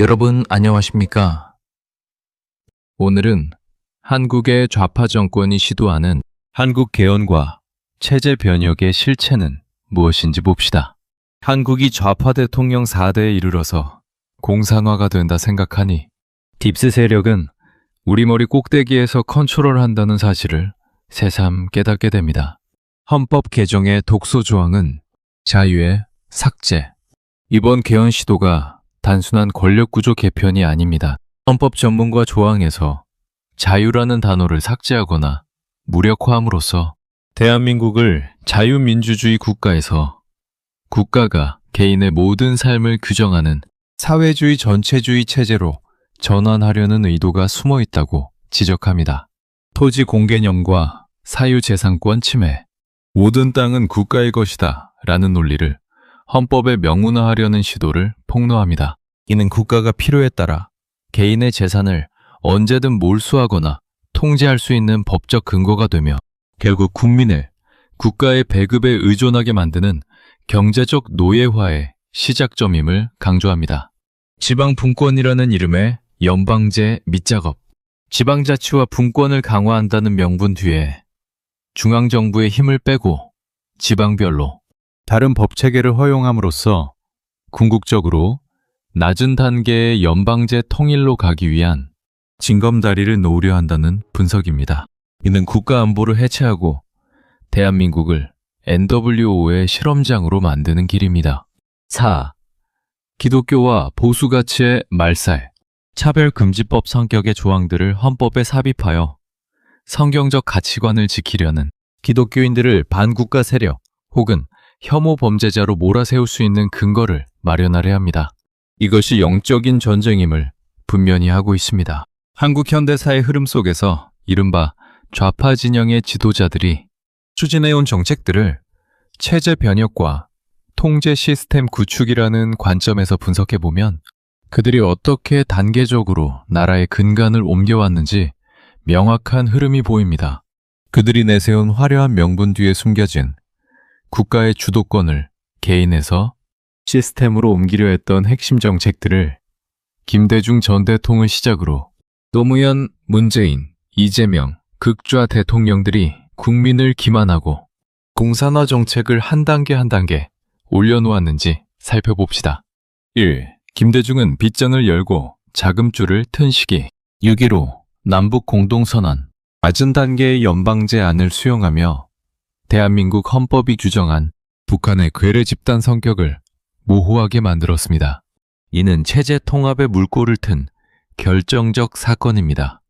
여러분 안녕하십니까? 오늘은 한국의 좌파 정권이 시도하는 한국 개헌과 체제 변혁의 실체는 무엇인지 봅시다. 한국이 좌파 대통령 4대에 이르러서 공산화가 된다 생각하니 딥스 세력은 우리 머리 꼭대기에서 컨트롤한다는 사실을 새삼 깨닫게 됩니다. 헌법 개정의 독소 조항은 자유의 삭제. 이번 개헌 시도가 단순한 권력구조 개편이 아닙니다. 헌법 전문가 조항에서 자유라는 단어를 삭제하거나 무력화함으로써 대한민국을 자유민주주의 국가에서 국가가 개인의 모든 삶을 규정하는 사회주의 전체주의 체제로 전환하려는 의도가 숨어 있다고 지적합니다. 토지 공개념과 사유재산권 침해, 모든 땅은 국가의 것이다 라는 논리를 헌법에 명문화하려는 시도를 폭로합니다. 이는 국가가 필요에 따라 개인의 재산을 언제든 몰수하거나 통제할 수 있는 법적 근거가 되며 결국 국민을 국가의 배급에 의존하게 만드는 경제적 노예화의 시작점임을 강조합니다. 지방분권이라는 이름의 연방제 밑작업, 지방자치와 분권을 강화한다는 명분 뒤에 중앙정부의 힘을 빼고 지방별로 다른 법체계를 허용함으로써 궁극적으로 낮은 단계의 연방제 통일로 가기 위한 징검다리를 놓으려 한다는 분석입니다. 이는 국가 안보를 해체하고 대한민국을 NWO의 실험장으로 만드는 길입니다. 4. 기독교와 보수가치의 말살, 차별금지법 성격의 조항들을 헌법에 삽입하여 성경적 가치관을 지키려는 기독교인들을 반국가 세력 혹은 혐오 범죄자로 몰아세울 수 있는 근거를 마련하려 합니다. 이것이 영적인 전쟁임을 분명히 하고 있습니다. 한국 현대사의 흐름 속에서 이른바 좌파 진영의 지도자들이 추진해온 정책들을 체제 변혁과 통제 시스템 구축이라는 관점에서 분석해보면 그들이 어떻게 단계적으로 나라의 근간을 옮겨왔는지 명확한 흐름이 보입니다. 그들이 내세운 화려한 명분 뒤에 숨겨진 국가의 주도권을 개인에서 시스템으로 옮기려 했던 핵심 정책들을 김대중 전 대통령을 시작으로 노무현, 문재인, 이재명, 극좌 대통령들이 국민을 기만하고 공산화 정책을 한 단계 한 단계 올려놓았는지 살펴봅시다. 1. 김대중은 빗장을 열고 자금줄을 튼 시기 6.15 남북 공동선언 낮은 단계의 연방제안을 수용하며 대한민국 헌법이 규정한 북한의 괴뢰 집단 성격을 모호하게 만들었습니다. 이는 체제 통합의 물꼬를 튼 결정적 사건입니다.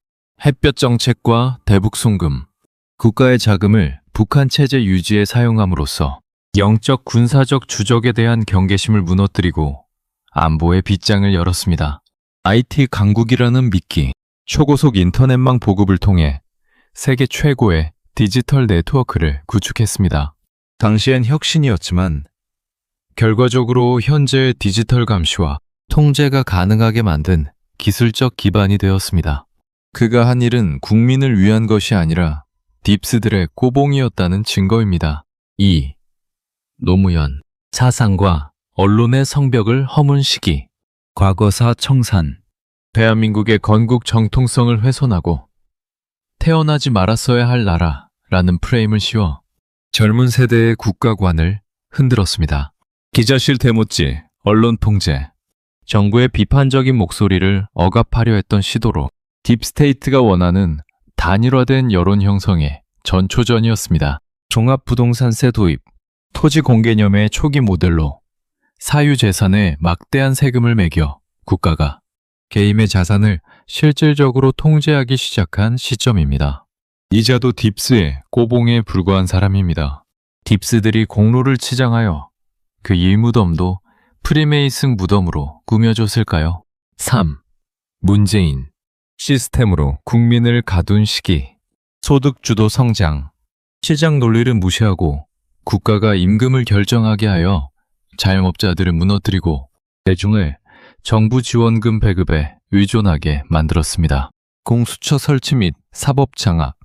햇볕 정책과 대북 송금, 국가의 자금을 북한 체제 유지에 사용함으로써 영적 군사적 주적에 대한 경계심을 무너뜨리고 안보의 빗장을 열었습니다. IT 강국이라는 미끼, 초고속 인터넷망 보급을 통해 세계 최고의 디지털 네트워크를 구축했습니다. 당시엔 혁신이었지만 결과적으로 현재의 디지털 감시와 통제가 가능하게 만든 기술적 기반이 되었습니다. 그가 한 일은 국민을 위한 것이 아니라 딥스들의 꼬봉이었다는 증거입니다. 2. 노무현, 사상과 언론의 성벽을 허문 시기, 과거사 청산, 대한민국의 건국 정통성을 훼손하고 태어나지 말았어야 할 나라라는 프레임을 씌워 젊은 세대의 국가관을 흔들었습니다. 기자실 대못지, 언론 통제, 정부의 비판적인 목소리를 억압하려 했던 시도로 딥스테이트가 원하는 단일화된 여론 형성의 전초전이었습니다. 종합부동산세 도입, 토지 공개념의 초기 모델로 사유재산에 막대한 세금을 매겨 국가가 개인의 자산을 실질적으로 통제하기 시작한 시점입니다. 이자도 딥스의 꼬봉에 불과한 사람입니다. 딥스들이 공로를 치장하여 그 일무덤도 프리메이슨 무덤으로 꾸며줬을까요? 3. 문재인, 시스템으로 국민을 가둔 시기, 소득주도 성장, 시장 논리를 무시하고 국가가 임금을 결정하게 하여 자영업자들을 무너뜨리고 대중을 정부 지원금 배급에 의존하게 만들었습니다. 공수처 설치 및 사법 장악,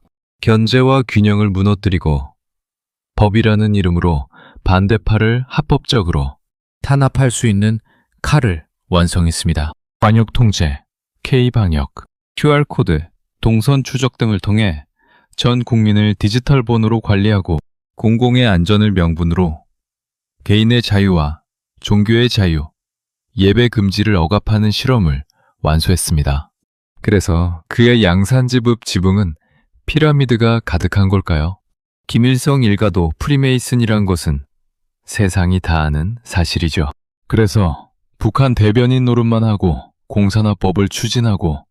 견제와 균형을 무너뜨리고 법이라는 이름으로 반대파를 합법적으로 탄압할 수 있는 칼을 완성했습니다. 관역 통제, K방역, QR코드, 동선 추적 등을 통해 전 국민을 디지털 번호로 관리하고 공공의 안전을 명분으로 개인의 자유와 종교의 자유, 예배 금지를 억압하는 실험을 완수했습니다. 그래서 그의 양산지북 지붕은 피라미드가 가득한 걸까요? 김일성 일가도 프리메이슨이란 것은 세상이 다 아는 사실이죠. 그래서 북한 대변인 노릇만 하고 공산화법을 추진하고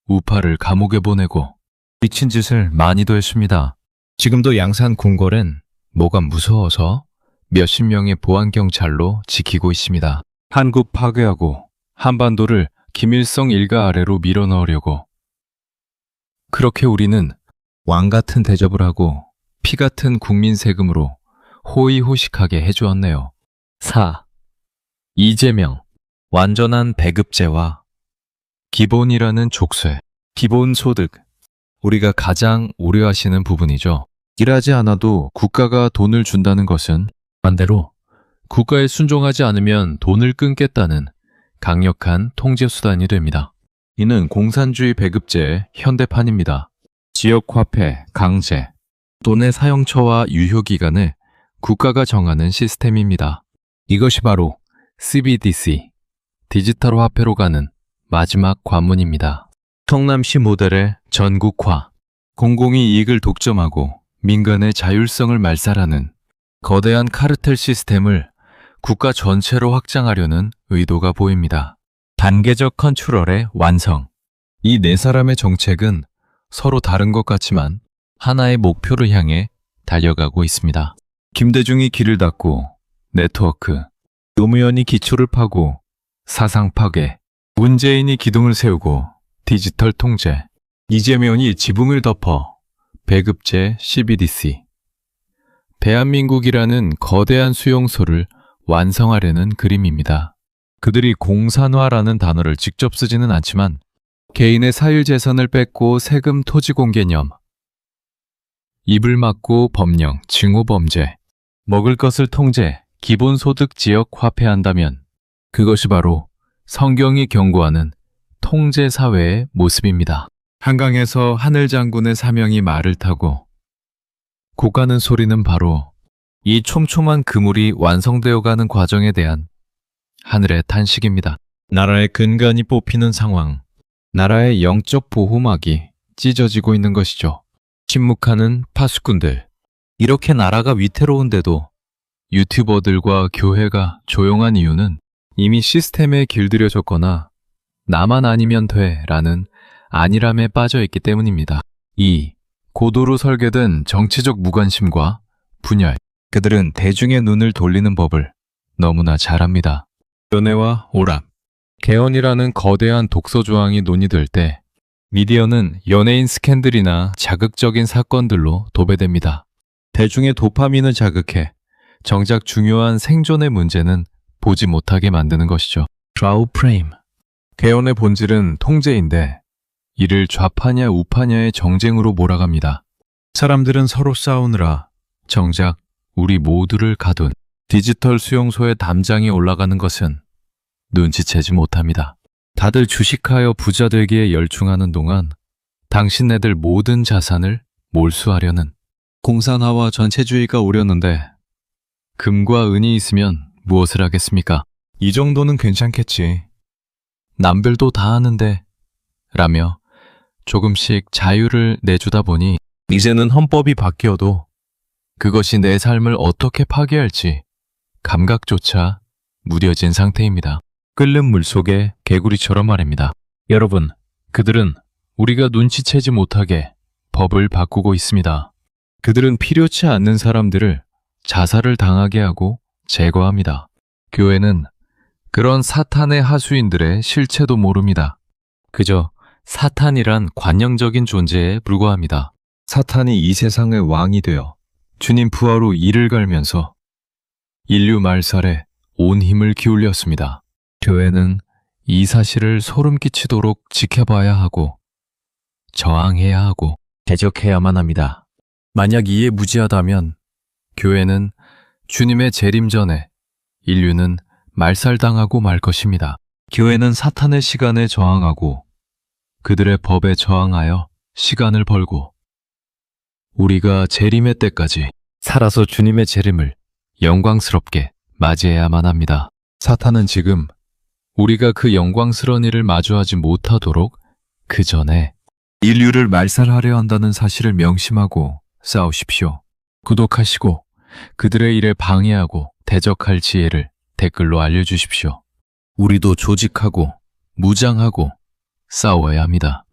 우파를 감옥에 보내고 미친 짓을 많이도 했습니다. 지금도 양산 궁궐은 뭐가 무서워서 몇십 명의 보안경찰로 지키고 있습니다. 한국 파괴하고 한반도를 김일성 일가 아래로 밀어넣으려고 그렇게 우리는 왕 같은 대접을 하고 피 같은 국민 세금으로 호의호식하게 해주었네요. 4. 이재명, 완전한 배급제와 기본이라는 족쇄, 기본소득, 우리가 가장 우려하시는 부분이죠. 일하지 않아도 국가가 돈을 준다는 것은 반대로 국가에 순종하지 않으면 돈을 끊겠다는 강력한 통제수단이 됩니다. 이는 공산주의 배급제의 현대판입니다. 지역화폐, 강제, 돈의 사용처와 유효기간을 국가가 정하는 시스템입니다. 이것이 바로 CBDC, 디지털 화폐로 가는 마지막 관문입니다. 성남시 모델의 전국화, 공공이 이익을 독점하고 민간의 자율성을 말살하는 거대한 카르텔 시스템을 국가 전체로 확장하려는 의도가 보입니다. 단계적 컨트롤의 완성. 이 네 사람의 정책은 서로 다른 것 같지만 하나의 목표를 향해 달려가고 있습니다. 김대중이 길을 닫고 네트워크, 노무현이 기초를 파고 사상 파괴, 문재인이 기둥을 세우고 디지털 통제, 이재명이 지붕을 덮어 배급제 CBDC. 대한민국이라는 거대한 수용소를 완성하려는 그림입니다. 그들이 공산화라는 단어를 직접 쓰지는 않지만 개인의 사유재산을 뺏고 세금 토지 공개념, 입을 막고 법령, 징후범죄, 먹을 것을 통제, 기본소득 지역 화폐한다면 그것이 바로 성경이 경고하는 통제사회의 모습입니다. 한강에서 하늘장군의 사명이 말을 타고 고가는 소리는 바로 이 촘촘한 그물이 완성되어가는 과정에 대한 하늘의 탄식입니다. 나라의 근간이 뽑히는 상황, 나라의 영적 보호막이 찢어지고 있는 것이죠. 침묵하는 파수꾼들, 이렇게 나라가 위태로운데도 유튜버들과 교회가 조용한 이유는 이미 시스템에 길들여졌거나 나만 아니면 돼 라는 안일함에 빠져있기 때문입니다. 2. 고도로 설계된 정치적 무관심과 분열. 그들은 대중의 눈을 돌리는 법을 너무나 잘합니다. 연애와 오락, 개헌이라는 거대한 독서 조항이 논의될 때 미디어는 연예인 스캔들이나 자극적인 사건들로 도배됩니다. 대중의 도파민을 자극해 정작 중요한 생존의 문제는 보지 못하게 만드는 것이죠. 좌우 프레임. 개헌의 본질은 통제인데 이를 좌파냐 우파냐의 정쟁으로 몰아갑니다. 사람들은 서로 싸우느라 정작 우리 모두를 가둔 디지털 수용소의 담장이 올라가는 것은 눈치채지 못합니다. 다들 주식하여 부자 되기에 열중하는 동안 당신네들 모든 자산을 몰수하려는 공산화와 전체주의가 오려는데 금과 은이 있으면 무엇을 하겠습니까? 이 정도는 괜찮겠지. 남들도 다 하는데 라며 조금씩 자유를 내주다 보니 이제는 헌법이 바뀌어도 그것이 내 삶을 어떻게 파괴할지 감각조차 무뎌진 상태입니다. 끓는 물속의 개구리처럼 말입니다. 여러분, 그들은 우리가 눈치채지 못하게 법을 바꾸고 있습니다. 그들은 필요치 않는 사람들을 자살을 당하게 하고 제거합니다. 교회는 그런 사탄의 하수인들의 실체도 모릅니다. 그저 사탄이란 관념적인 존재에 불과합니다. 사탄이 이 세상의 왕이 되어 주님 부하로 이를 갈면서 인류 말살에 온 힘을 기울였습니다. 교회는 이 사실을 소름 끼치도록 지켜봐야 하고 저항해야 하고 대적해야만 합니다. 만약 이에 무지하다면 교회는 주님의 재림 전에 인류는 말살당하고 말 것입니다. 교회는 사탄의 시간에 저항하고 그들의 법에 저항하여 시간을 벌고 우리가 재림의 때까지 살아서 주님의 재림을 영광스럽게 맞이해야만 합니다. 사탄은 지금 우리가 그 영광스러운 일을 마주하지 못하도록 그 전에 인류를 말살하려 한다는 사실을 명심하고 싸우십시오. 구독하시고 그들의 일에 방해하고 대적할 지혜를 댓글로 알려주십시오. 우리도 조직하고 무장하고 싸워야 합니다.